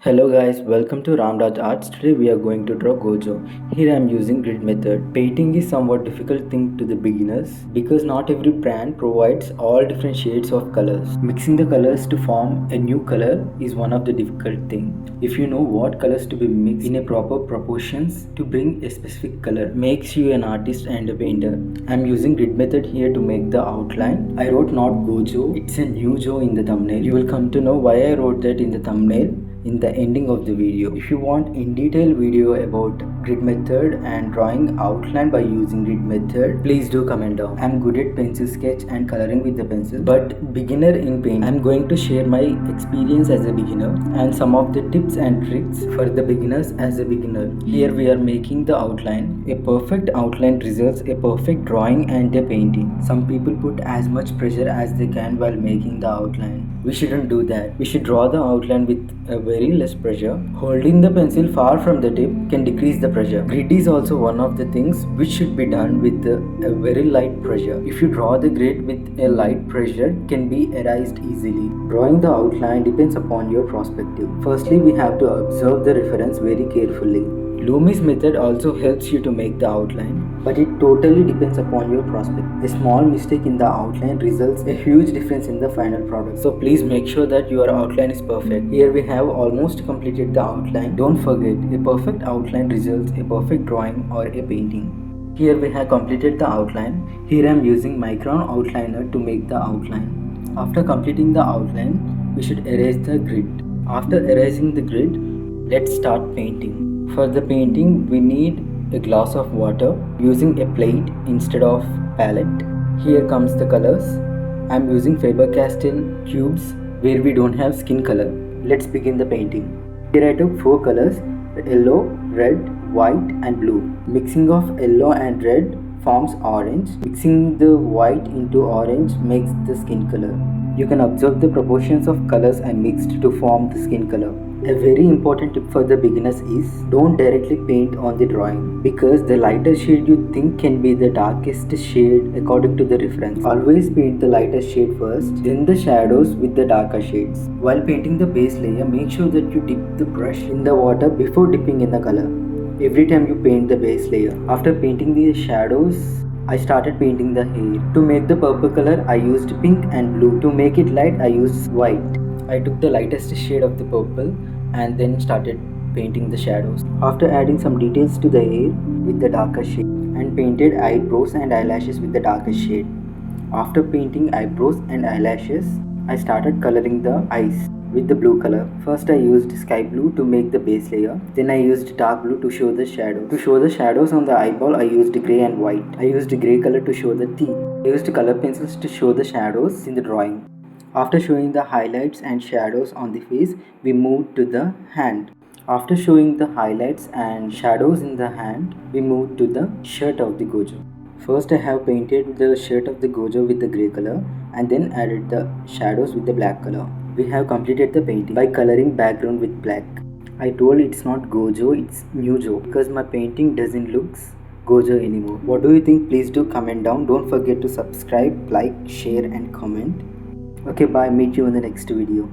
Hello guys, welcome to Ramraj Arts. Today we are going to draw gojo. Here I am using grid method. Painting is somewhat difficult thing to the beginners because not every brand provides all different shades of colors. Mixing the colors to form a new color is one of the difficult thing. If you know what colors to be mixed in a proper proportions to bring a specific color makes you an artist and a painter. I am using grid method here to make the outline. I wrote not gojo, it's a new jo in the thumbnail. You will come to know why I wrote that in the thumbnail in the ending of the video. If you want in detail video about grid method and drawing outline by using grid method, please do comment down. I'm good at pencil sketch and coloring with the pencil, but beginner in paint. I'm going to share my experience as a beginner and some of the tips and tricks for the beginners as a beginner. Here we are making the outline. A perfect outline results a perfect drawing and a painting. Some people put as much pressure as they can while making the outline. We shouldn't do that. We should draw the outline with a very less pressure. Holding the pencil far from the tip can decrease the pressure. Grid is also one of the things which should be done with a very light pressure. If you draw the grid with a light pressure, can be erased easily. Drawing the outline depends upon your perspective. Firstly, we have to observe the reference very carefully. Loomis method also helps you to make the outline, but it totally depends upon your perspective. A small mistake in the outline results a huge difference in the final product. So please make sure that your outline is perfect. Here we have almost completed the outline. Don't forget, a perfect outline results a perfect drawing or a painting. Here we have completed the outline. Here I am using micron outliner to make the outline. After completing the outline, we should erase the grid. After erasing the grid, let's start painting. For the painting, we need a glass of water using a plate instead of palette. Here comes the colors. I am using Faber-Castell cubes where we don't have skin color. Let's begin the painting. Here I took 4 colors: yellow, red, white and blue. Mixing of yellow and red forms orange. Mixing the white into orange makes the skin color. You can observe the proportions of colors I mixed to form the skin color. A very important tip for the beginners is don't directly paint on the drawing because the lighter shade you think can be the darkest shade according to the reference. Always paint the lightest shade first, then the shadows with the darker shades. While painting the base layer, make sure that you dip the brush in the water before dipping in the color. Every time you paint the base layer. After painting the shadows, I started painting the hair. To make the purple color, I used pink and blue. To make it light, I used white. I took the lightest shade of the purple and then started painting the shadows. After adding some details to the hair with the darker shade and painted eyebrows and eyelashes with the darkest shade. After painting eyebrows and eyelashes, I started coloring the eyes with the blue color. First I used sky blue to make the base layer. Then I used dark blue to show the shadows. To show the shadows on the eyeball, I used grey and white. I used grey color to show the teeth. I used color pencils to show the shadows in the drawing. After showing the highlights and shadows on the face, we moved to the hand. After showing the highlights and shadows in the hand, we moved to the shirt of the gojo. First I have painted the shirt of the gojo with the grey color and then added the shadows with the black color. We have completed the painting by coloring background with black. I told it's not gojo, it's new jo because my painting doesn't look gojo anymore. What do you think? Please do comment down. Don't forget to subscribe, like, share and comment. Okay, bye. Meet you in the next video.